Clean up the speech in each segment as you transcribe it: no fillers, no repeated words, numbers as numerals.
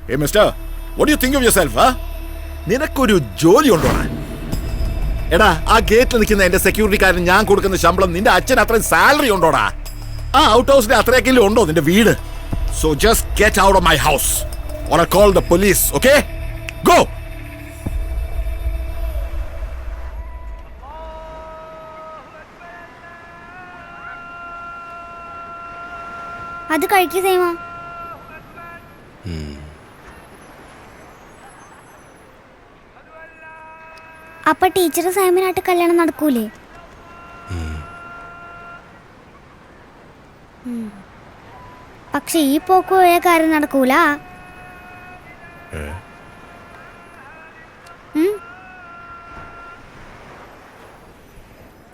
Hey mister, what do you think of yourself, huh? നിനക്കൊരു ജോലി ഉണ്ടോടാ? എടാ, ആ ഗേറ്റിൽ നിൽക്കുന്ന എന്റെ സെക്യൂരിറ്റിക്കാരന് ഞാൻ കൊടുക്കുന്ന ശമ്പളം നിന്റെ അച്ഛൻ അത്രയും സാലറി ഉണ്ടോടാ? ആ ഔട്ട് ഹൗസിന്റെ അത്രയെങ്കിലും ഉണ്ടോ നിന്റെ വീട്? So just get out of my house or I'll call the police, okay? Go! അത് കഴിക്കൂ സൈമ. അപ്പൊ ടീച്ചർ സൈമനായിട്ട് കല്യാണം നടക്കൂലേ? പക്ഷെ ഈ പോക്ക് പോയ കാര്യം നടക്കൂല.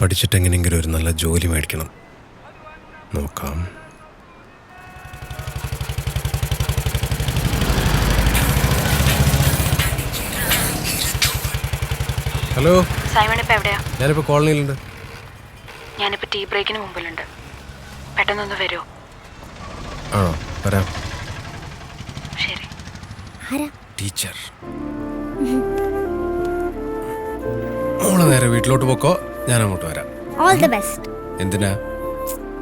പഠിച്ചിട്ട് എങ്ങനെയെങ്കിലും ഒരു നല്ല ജോലി മേടിക്കണം. നോക്കാം. ഹലോ സൈമൺ, ഇപ്പം എവിടെയാ? ഞാനിപ്പോൾ കോളനിയിലുണ്ട്. ഞാനിപ്പോൾ ടീ ബ്രേക്കിന് മുമ്പിലുണ്ട്. പെട്ടെന്നൊന്ന് വരുമോ? ആണോ, വരാം. ശരി. ടീച്ചർ മോളെ നേരെ വീട്ടിലോട്ട് പോക്കോ, ഞാൻ അങ്ങോട്ട് വരാം. All the best. എന്തിനാ?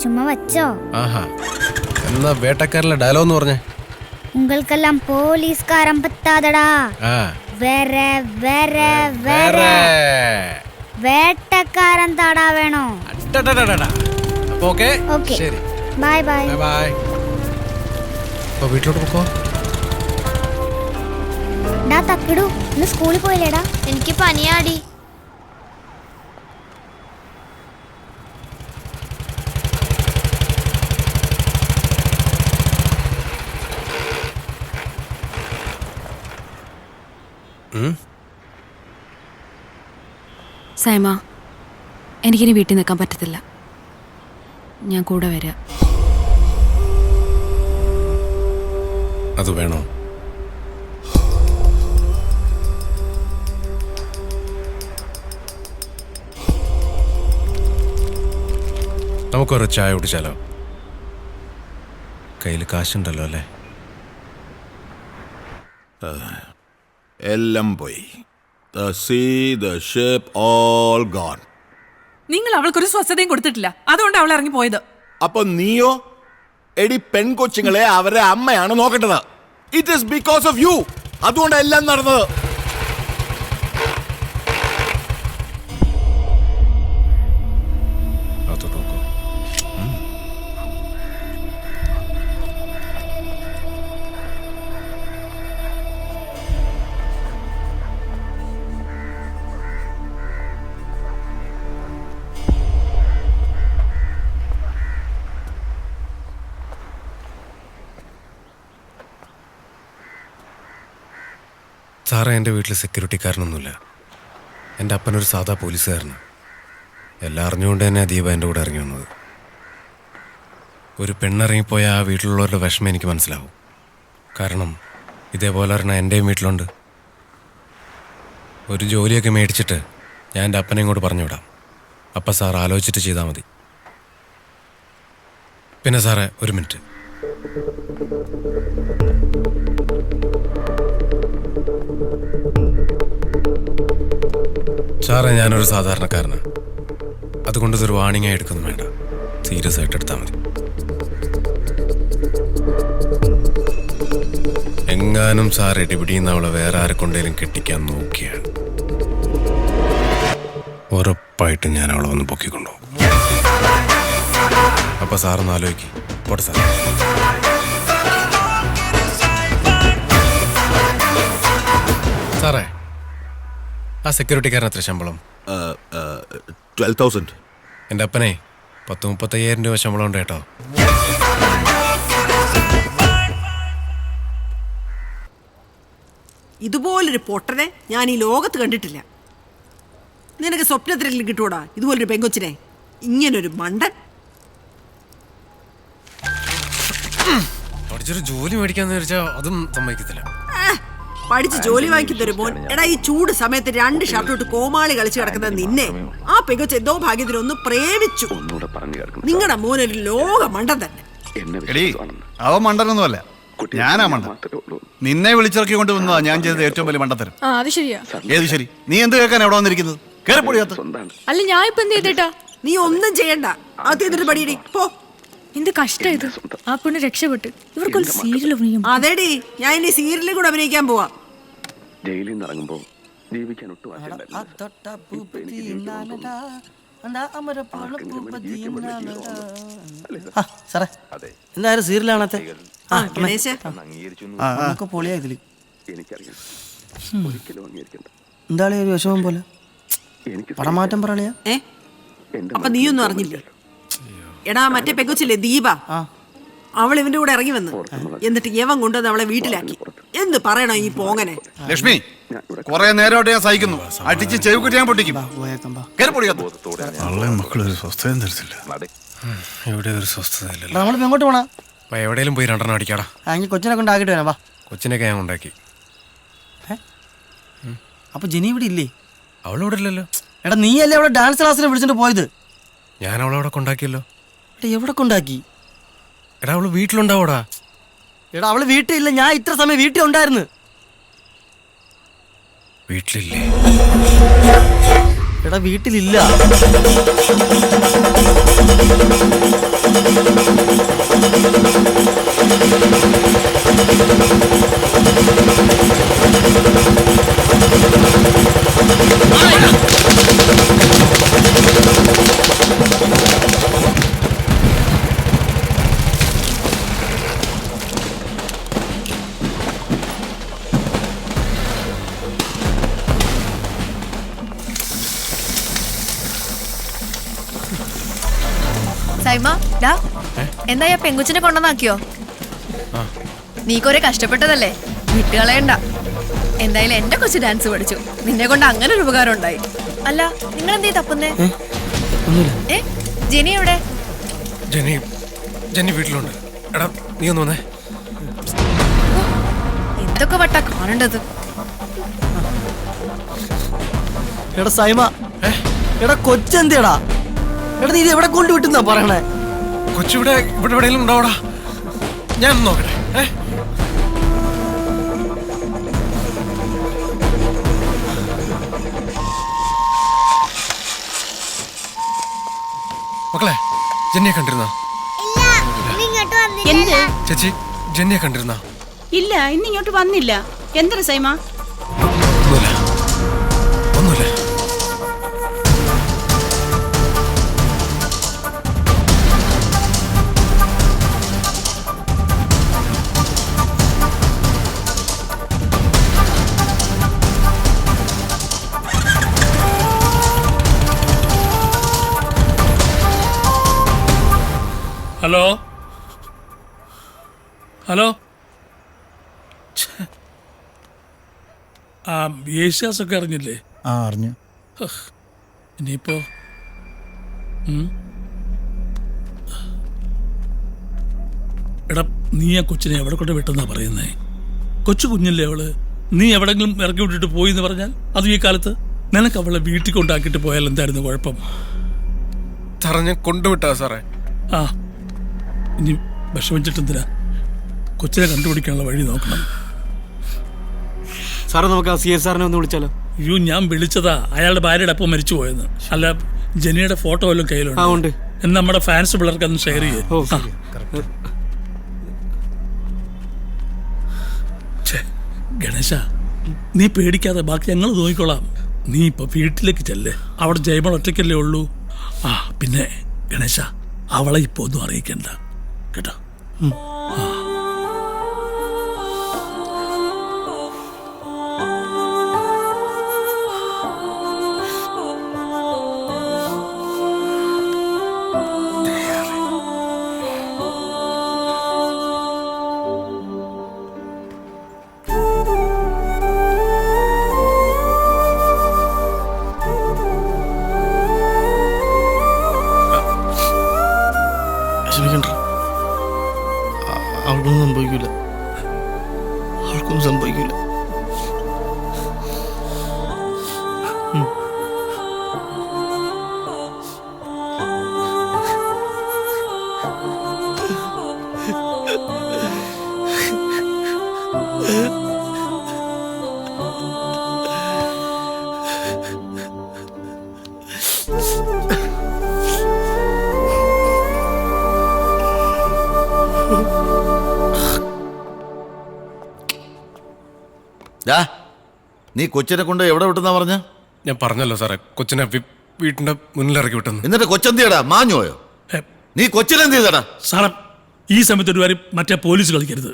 ചുമ്മാ വച്ചോ. ആഹാ, എന്നാ വേട്ടക്കാരിലെ ഡയലോഗ് എന്ന് പറഞ്ഞേ. ഉങ്ങൾക്കെല്ലാം പോലീസുകാരൻ പറ്റാതടാ. വേറെ വേറെ വേറെ വേട്ടക്കാരൻ താടാ വേണോ? ഓക്കേ ശരി, ബൈ ബൈ ബൈ. അപ്പോൾ വീട്ടിലോട്ട് പോക്കോ. ഡാ തക്കിടു, ഇന്ന് സ്കൂളിൽ പോയില്ലേടാ? എനിക്ക് പനിയാടി. സൈമ, എനിക്കിനി വീട്ടിൽ നിൽക്കാൻ പറ്റത്തില്ല. ഞാൻ കൂടെ വരാം. അത് വേണോ? നമുക്കൊരു ചായ കുടിച്ചാലോ? കയ്യിൽ കാശുണ്ടല്ലോ അല്ലേ? എല്ലാം പോയി. The sea, the ship, all gone. നിങ്ങൾ അവൾക്കൊരു സ്വസ്ഥതയും കൊടുത്തിട്ടില്ല, അതുകൊണ്ട് അവൾ ഇറങ്ങി പോയത്. അപ്പൊ നീയോ? എടി പെൺകൊച്ചുങ്ങളെ അവരുടെ അമ്മയാണ് നോക്കേണ്ടത്. It is because of you. അതുകൊണ്ടാണ് എല്ലാം നടന്നത്. സാറേ, എൻ്റെ വീട്ടിൽ സെക്യൂരിറ്റിക്കാരനൊന്നുമില്ല. എൻ്റെ അപ്പനൊരു സാധാ പോലീസുകാരനാണ്. എല്ലാം അറിഞ്ഞുകൊണ്ട് തന്നെ ദീപ എൻ്റെ കൂടെ ഇറങ്ങി വന്നത്. ഒരു പെണ്ണിറങ്ങിപ്പോയ ആ വീട്ടിലുള്ളവരുടെ വിഷമം എനിക്ക് മനസ്സിലാവും. കാരണം ഇതേപോലെ ഒരെണ്ണം എൻ്റെയും വീട്ടിലുണ്ട്. ഒരു ജോലിയൊക്കെ മേടിച്ചിട്ട് ഞാൻ എൻ്റെ അപ്പനെ ഇങ്ങോട്ട് പറഞ്ഞു വിടാം. അപ്പം സാർ ആലോചിച്ചിട്ട് ചെയ്താൽ മതി. പിന്നെ സാറേ, ഒരു മിനിറ്റ്. സാറേ, ഞാനൊരു സാധാരണക്കാരനാണ്. അതുകൊണ്ട് ഇതൊരു വാണിംഗ് ആയി എടുക്കുന്നു വേണ്ട. സീരിയസ് ആയിട്ട് എടുത്താൽ മതി. എങ്ങാനും സാർ ഇടിപിടിയുന്ന അവളെ വേറെ ആരെ കൊണ്ടേലും കെട്ടിക്കാൻ നോക്കിയാൽ ഉറപ്പായിട്ടും ഞാൻ അവളെ വന്ന് പൊക്കിക്കൊണ്ടുപോകും. അപ്പൊ സാറൊന്ന് ആലോചിക്കും. പോട്ടെ സാർ. സാറേ, ആ സെക്യൂരിറ്റിക്കാരൻ എത്ര ശമ്പളം? 12,000. എൻ്റെ അപ്പനെ 30-35,000 രൂപ ശമ്പളം ഉണ്ട് കേട്ടോ. ഇതുപോലൊരു പൊട്ടനെ ഞാൻ ഈ ലോകത്ത് കണ്ടിട്ടില്ല. നിനക്ക് സ്വപ്നത്തിലെങ്കിലും കിട്ടൂടാ ഇതുപോലൊരു പെങ്കൊച്ചിനെ? ഇങ്ങനൊരു മണ്ടൻ. പഠിച്ചൊരു ജോലി മേടിക്കാന്ന് വിചാരിച്ചാൽ അതും സമ്മതിക്കത്തില്ല. പഠിച്ച് ജോലി വാങ്ങിക്കുന്ന ഒരു മോൻ. എടാ, ഈ ചൂട് സമയത്ത് 2 ഷർട്ട് ഇട്ട് കോമാളി കളിച്ച് കിടക്കുന്ന നിന്നെ ആ പെങ്കൊച്ച് എന്തോ ഭാഗ്യത്തിന് ഒന്ന് പ്രേമിച്ചു. നിങ്ങളുടെ മോനൊരു ലോക മണ്ടൻ തന്നെ. അവൻ മണ്ടനൊന്നുമല്ല. ഞാനാ മണ്ട. നിന്നെ വിളിച്ചിറക്കി കൊണ്ട് വന്നതാ ഞാൻ ചെയ്തത് ഏറ്റവും വലിയ മണ്ടത്തരം. ആ അത് ശരിയാ. ഏത് ശരി? നീ എന്ത് കേൾക്കാൻ എവിടെ വന്നിരിക്കുന്നത്? കേറിപ്പൊടിയാത്ത. അല്ല ഞാൻ ഇപ്പൊ എന്ത് ചെയ്തേട്ടാ? നീ ഒന്നും ചെയ്യണ്ട, അത് ചെയ്തിട്ട് പടിയടി പോ. എന്ത് കഷ്ടം ഇത്. ആ പെണ്ണ് രക്ഷപ്പെട്ട് ഇവർക്കൊരു സീരിയൽ അഭിനയം. അതേടി, ഞാൻ ഇനി സീരിയലിൽ കൂടെ അഭിനയിക്കാൻ പോവാ. ജയിലിൽ നിന്ന് ഇറങ്ങുമ്പോ ജീവിക്കാൻ ഒട്ടും സാറേ എന്തായാലും സീരിയലാണത്തെ ഗണേശ, പൊളിയായതില് എനിക്കറിയാം. ഒരിക്കലും അംഗീകരിക്കണ്ട. എന്താണ് ഒരു വിഷമം പോലെ പടമാറ്റം പറയാ. അപ്പൊ നീയൊന്നും അറിഞ്ഞില്ലേ? എടാ മറ്റേ പെങ്കൊച്ചില്ലേ ദീപ, അവൾ ഇവന്റെ കൂടെ ഇറങ്ങി വന്ന് എന്നിട്ട് യവൻ കൊണ്ടുവന്ന് അവളെ വീട്ടിലാക്കി. എന്ത് പറയണോ ഈ പോങ്ങനെ? ലക്ഷ്മി, കുറെ നേരമായിട്ട് ഞാൻ സഹിക്കുന്നു. അടിച്ച് ചെവിക്കുട്ടി ഞാൻ പൊട്ടിക്കും. മക്കളൊരു സ്വസ്ഥയും തരത്തില്ല. ഇവിടെ ഒരു സ്വസ്ഥതയില്ലല്ലോ. നമ്മളിപ്പോ എങ്ങോട്ട് പോണാ? അപ്പൊ എവിടെയെങ്കിലും പോയി രണ്ടെണ്ണം അടിക്കാടാ. അങ്ങനെ കൊച്ചിനെ കൊണ്ടാക്കിട്ട് വരാം. വാ. കൊച്ചിനൊക്കെ ഞാൻ ഉണ്ടാക്കി. അപ്പൊ ജെനി ഇവിടെ ഇല്ലേ? അവളിവിടെ ഇല്ലല്ലോ. എടാ നീ അല്ലേ അവിടെ ഡാൻസ് ക്ലാസ്സിന് വിളിച്ചിട്ട് പോയത്? ഞാൻ അവളവിടെ കൊണ്ടാക്കിയല്ലോ. എടാ എവിടെ കൊണ്ടാക്കി? എടാ അവള് വീട്ടിലുണ്ടാവോടാ. എടാ അവള് വീട്ടിലില്ല. ഞാൻ ഇത്ര സമയം വീട്ടിൽ ഉണ്ടായിരുന്നു. വീട്ടിലില്ലേ? എടാ വീട്ടിലില്ല. സൈമ, ഡാ, എന്താ പെങ്കുച്ചിനെ കൊണ്ടുവന്നാക്കിയോ? നീ കൊറേ കഷ്ടപ്പെട്ടതല്ലേ, വിട്ടുകളയണ്ട. എന്തായാലും എന്റെ കൊച്ചു ഡാൻസ് പഠിച്ചു. നിന്നെ കൊണ്ട് അങ്ങനെ ഒരു ഉപകാരം ഉണ്ടായി. അല്ല നിങ്ങൾ എന്തേ തപ്പുന്നേ? ജെനി എവിടെ? ജെനി വീട്ടിലുണ്ട്. എടാ നീ ഒന്ന് വന്നേ. എന്തൊക്കെ വട്ടാ കാണേണ്ടത്? എടാ സൈമ, എടാ കൊച്ചെന്തേടാ? എടാ നീ ഇത് എവിടെ കൊണ്ടുവിട്ടെന്നാ പറയണേ? കൊച്ചിവിടെ ഇവിടെ എവിടെയെങ്കിലും ഉണ്ടാവോടാ. ഞാൻ നോക്കട്ടെ. മക്കളെ, ജെന്നിയെ കണ്ടിരുന്നോ? ചേച്ചി, ജെന്നിയെ കണ്ടിരുന്നോ? ഇല്ല, ഇന്ന് ഇങ്ങോട്ട് വന്നില്ല. എന്താ സൈമ? ഒന്നുമില്ല. ഹലോ ഹലോ, ആ യേശുദാസൊക്കെ അറിഞ്ഞില്ലേ? അറിഞ്ഞു. ഇനിയിപ്പോ എടാ നീ ആ കൊച്ചിനെ എവിടെ കൊണ്ട് വിട്ടെന്നാ പറയുന്നേ? കൊച്ചു കുഞ്ഞല്ലേ അവള്. നീ എവിടെങ്കിലും ഇറക്കി വിട്ടിട്ട് പോയി എന്ന് പറഞ്ഞാൽ അതും ഈ കാലത്ത് നിനക്ക് അവളെ വീട്ടിൽ കൊണ്ടാക്കിയിട്ട് പോയാൽ എന്തായിരുന്നു കുഴപ്പം? സാറേ ഞാൻ കൊണ്ടുവിട്ടാ സാറേ. ആ ഇനി വിഷമിച്ചിട്ടെന്തിനാ? കൊച്ചിനെ കണ്ടുപിടിക്കാനുള്ള വഴി നോക്കണം. സാറേ നമുക്ക് ആ CI സാറിനെ ഒന്ന് വിളിച്ചാലോ? അയ്യോ ഞാൻ വിളിച്ചതാ, അയാളുടെ ഭാര്യയുടെ അപ്പം മരിച്ചു പോയെന്ന്. അല്ല ജെനിയുടെ ഫോട്ടോ വല്ലതും കയ്യിലുണ്ട്? എന്ന് നമ്മുടെ ഫാൻസ് പിള്ളേർക്ക് അന്ന് ഷെയർ ചെയ്യേ. ഗണേശ നീ പേടിക്കാതെ, ബാക്കി ഞങ്ങൾ നോക്കിക്കോളാം. നീ ഇപ്പൊ വീട്ടിലേക്ക് ചെല്ലേ. അവിടെ ജയമോൾ ഒറ്റയ്ക്കല്ലേ ഉള്ളൂ. ആ പിന്നെ ഗണേശ, അവളെ ഇപ്പൊ ഒന്നും അറിയിക്കണ്ട കേട്ടോ. അവൾക്കൊന്നും സംഭവിക്കില്ല. അവൾക്കൊന്നും സംഭവിക്കില്ല. നീ കൊച്ചിനെ കൊണ്ട് എവിടെ വിട്ടെന്നാ പറഞ്ഞ? ഞാൻ പറഞ്ഞല്ലോ സാറേ, കൊച്ചിനെ വീട്ടിന്റെ മുന്നിലിറക്കി വിട്ടെന്ന്. എന്നിട്ട് കൊച്ചെന്തിയടാ? മാഞ്ഞോയോ? നീ കൊച്ചിനെന്ത് ചെയ്തടാ? സാറേ, ഈ സമയത്ത് ഒരു കാര്യം മറ്റേ പോലീസ് കളിക്കരുത്.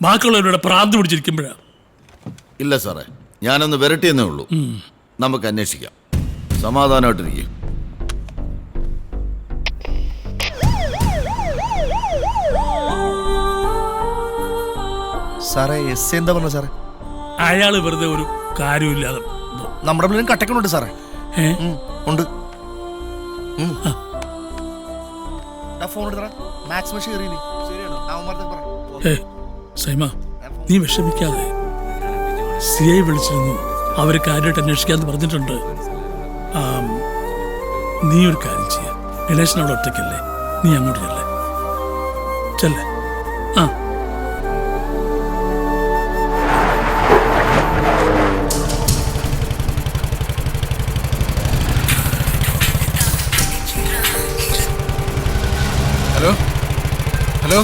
ബാക്കിയുള്ളവരുടെ പ്രാന്ത് പിടിച്ചിരിക്കുമ്പോഴാ. ഇല്ല സാറേ, ഞാനൊന്ന് വരട്ടിയെന്നേ ഉള്ളൂ. നമുക്ക് അന്വേഷിക്കാം. സമാധാനമായിട്ടിരിക്കും. സാറേ എസ് എന്താ പറഞ്ഞ സാറേ? അയാള് വെറുതെ ഒരു കാര്യമില്ലാതെ. നമ്മുടെ പിള്ളേരും കട്ടക്കുന്നുണ്ട് സാറേ. ഉണ്ട്. ഫോൺ എടുത്തറ. മാക്സ് മെഷീൻ എറിയില്ലേ? സൈമ, നീ വിഷമിക്കാതെ. സിഐ വിളിച്ചിരുന്നു, അവര് കാര്യമായിട്ട് അന്വേഷിക്കാന്ന് പറഞ്ഞിട്ടുണ്ട്. നീ ഒരു കാര്യം ചെയ്യ, ഗണേശൻ അവിടെ ഒറ്റയ്ക്കല്ലേ, നീ അങ്ങോട്ട് ചെല്ലേ. ആ ഹലോ ഹലോ.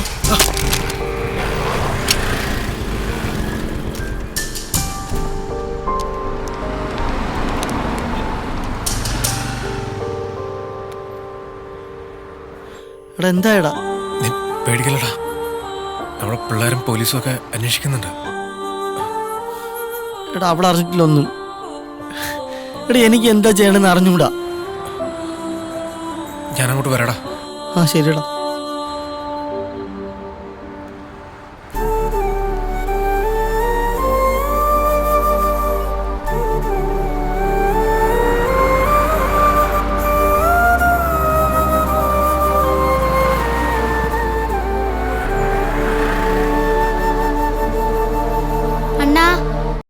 എടാ എന്തായടാ? നീ പേടിക്കലടാ, നമ്മുടെ പിള്ളേരും പോലീസും ഒക്കെ അന്വേഷിക്കുന്നുണ്ട്. എടാ അവിടെ അറിഞ്ഞിട്ടില്ല ഒന്നും. എടാ എനിക്ക് എന്താ ചെയ്യണമെന്ന് അറിഞ്ഞൂടാ. ഞാൻ അങ്ങോട്ട് വരാടാ. ആ ശരിയടാ.